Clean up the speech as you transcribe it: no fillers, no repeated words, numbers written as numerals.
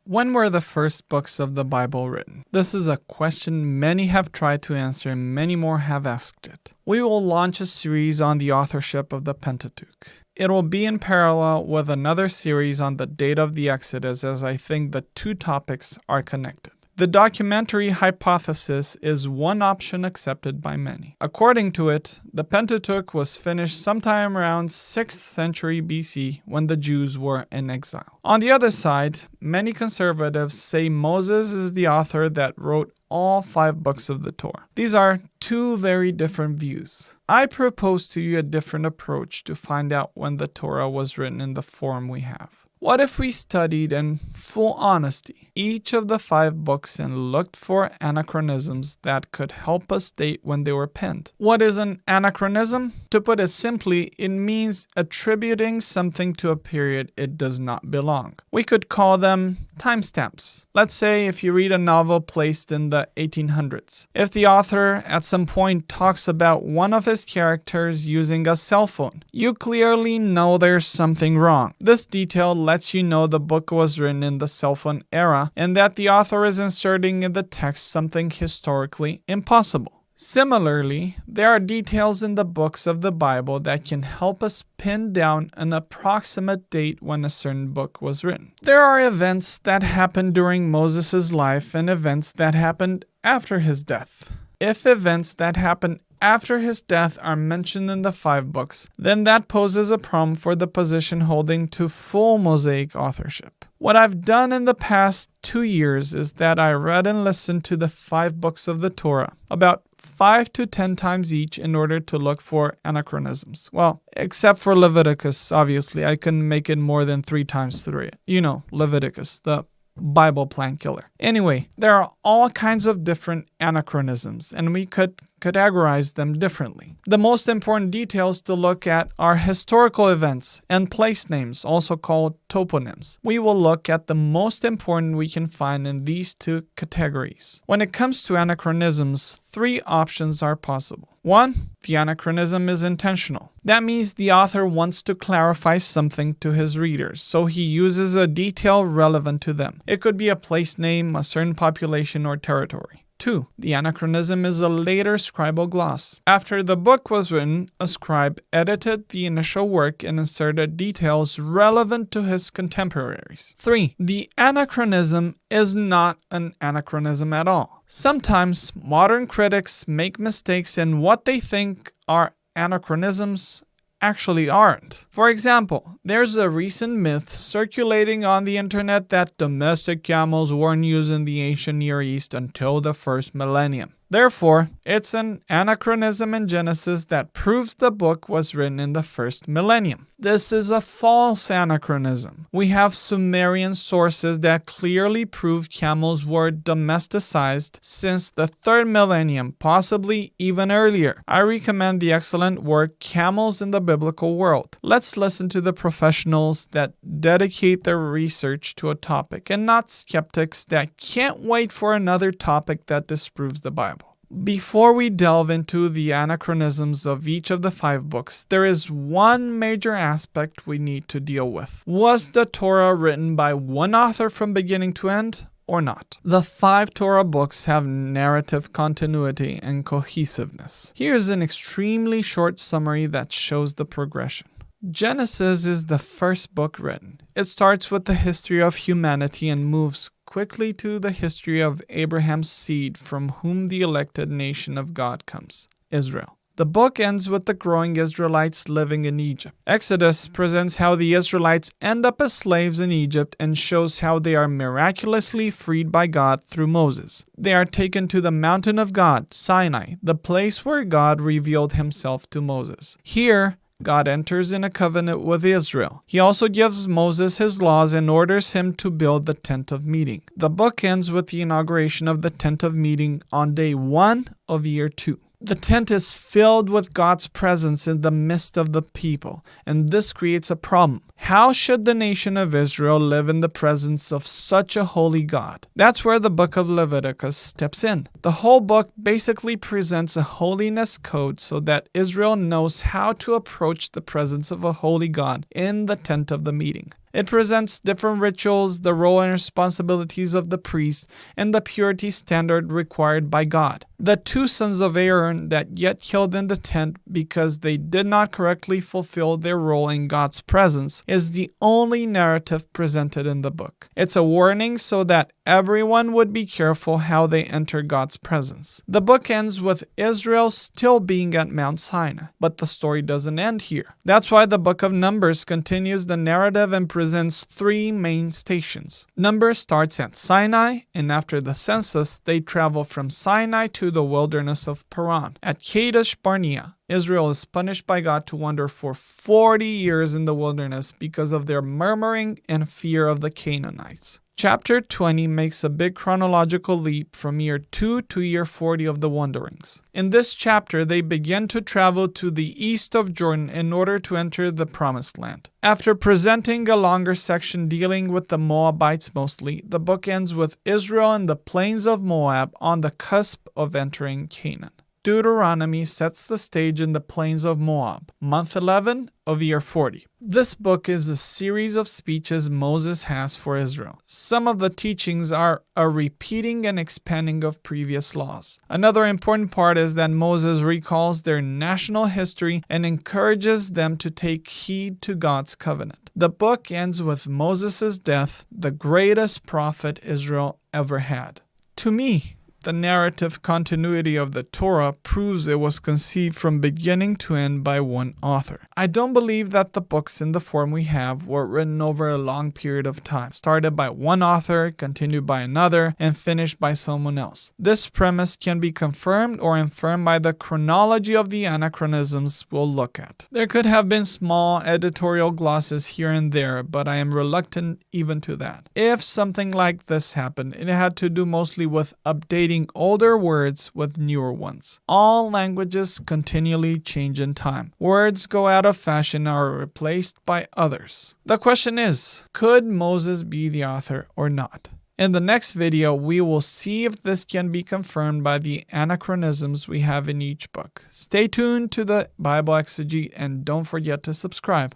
When were the first books of the Bible written? This is a question many have tried to answer and many more have asked it. We will launch a series on the authorship of the Pentateuch. It will be in parallel with another series on the date of the Exodus, as I think the two topics are connected. The documentary hypothesis is one option accepted by many. According to it, the Pentateuch was finished sometime around 6th century BC when the Jews were in exile. On the other side, many conservatives say Moses is the author that wrote all 5 books of the Torah. These are two very different views. I propose to you a different approach to find out when the Torah was written in the form we have. What if we studied in full honesty each of the 5 books and looked for anachronisms that could help us date when they were penned? What is an anachronism? To put it simply, it means attributing something to a period it does not belong. We could call them timestamps. Let's say if you read a novel placed in the 1800s. If the author at some point talks about one of his characters using a cell phone, you clearly know there's something wrong. This detail lets you know the book was written in the cell phone era and that the author is inserting in the text something historically impossible. Similarly, there are details in the books of the Bible that can help us pin down an approximate date when a certain book was written. There are events that happened during Moses' life and events that happened after his death. If events that happened after his death are mentioned in the 5 books, then that poses a problem for the position holding to full Mosaic authorship. What I've done in the past 2 years is that I read and listened to the 5 books of the Torah, about 5 to 10 times each in order to look for anachronisms. Well, except for Leviticus, obviously, I couldn't make it more than 3 times through it. You know, Leviticus, the Bible plant killer. Anyway, there are all kinds of different anachronisms, and we could categorize them differently. The most important details to look at are historical events and place names, also called toponyms. We will look at the most important we can find in these 2 categories. When it comes to anachronisms, 3 options are possible. 1. The anachronism is intentional. That means the author wants to clarify something to his readers, so he uses a detail relevant to them. It could be a place name, a certain population, or territory. 2. The anachronism is a later scribal gloss. After the book was written, a scribe edited the initial work and inserted details relevant to his contemporaries. 3. The anachronism is not an anachronism at all. Sometimes modern critics make mistakes in what they think are anachronisms actually aren't. For example, there's a recent myth circulating on the internet that domestic camels weren't used in the ancient Near East until the first millennium. Therefore, it's an anachronism in Genesis that proves the book was written in the first millennium. This is a false anachronism. We have Sumerian sources that clearly prove camels were domesticized since the 3rd millennium, possibly even earlier. I recommend the excellent work Camels in the Biblical World. Let's listen to the professionals that dedicate their research to a topic and not skeptics that can't wait for another topic that disproves the Bible. Before we delve into the anachronisms of each of the 5 books, there is one major aspect we need to deal with. Was the Torah written by one author from beginning to end, or not? The 5 Torah books have narrative continuity and cohesiveness. Here's an extremely short summary that shows the progression. Genesis is the first book written. It starts with the history of humanity and moves quickly to the history of Abraham's seed from whom the elected nation of God comes, Israel. The book ends with the growing Israelites living in Egypt. Exodus presents how the Israelites end up as slaves in Egypt and shows how they are miraculously freed by God through Moses. They are taken to the mountain of God, Sinai, the place where God revealed himself to Moses. Here, God enters in a covenant with Israel. He also gives Moses his laws and orders him to build the tent of meeting. The book ends with the inauguration of the tent of meeting on day 1 of year 2. The tent is filled with God's presence in the midst of the people, and this creates a problem. How should the nation of Israel live in the presence of such a holy God? That's where the book of Leviticus steps in. The whole book basically presents a holiness code so that Israel knows how to approach the presence of a holy God in the tent of the meeting. It presents different rituals, the role and responsibilities of the priests, and the purity standard required by God. The 2 sons of Aaron that get killed in the tent because they did not correctly fulfill their role in God's presence is the only narrative presented in the book. It's a warning so that everyone would be careful how they enter God's presence. The book ends with Israel still being at Mount Sinai, but the story doesn't end here. That's why the book of Numbers continues the narrative and presents 3 main stations. Numbers starts at Sinai, and after the census, they travel from Sinai to the wilderness of Paran. At Kadesh Barnea, Israel is punished by God to wander for 40 years in the wilderness because of their murmuring and fear of the Canaanites. Chapter 20 makes a big chronological leap from year 2 to year 40 of the wanderings. In this chapter, they begin to travel to the east of Jordan in order to enter the Promised Land. After presenting a longer section dealing with the Moabites mostly, the book ends with Israel in the plains of Moab on the cusp of entering Canaan. Deuteronomy sets the stage in the plains of Moab, month 11 of year 40. This book is a series of speeches Moses has for Israel. Some of the teachings are a repeating and expanding of previous laws. Another important part is that Moses recalls their national history and encourages them to take heed to God's covenant. The book ends with Moses' death, the greatest prophet Israel ever had. To me, the narrative continuity of the Torah proves it was conceived from beginning to end by one author. I don't believe that the books in the form we have were written over a long period of time, started by one author, continued by another, and finished by someone else. This premise can be confirmed or infirmed by the chronology of the anachronisms we'll look at. There could have been small editorial glosses here and there, but I am reluctant even to that. If something like this happened, it had to do mostly with updating older words with newer ones. All languages continually change in time. Words go out of fashion or are replaced by others. The question is, could Moses be the author or not? In the next video, we will see if this can be confirmed by the anachronisms we have in each book. Stay tuned to the Bible Exegete and don't forget to subscribe.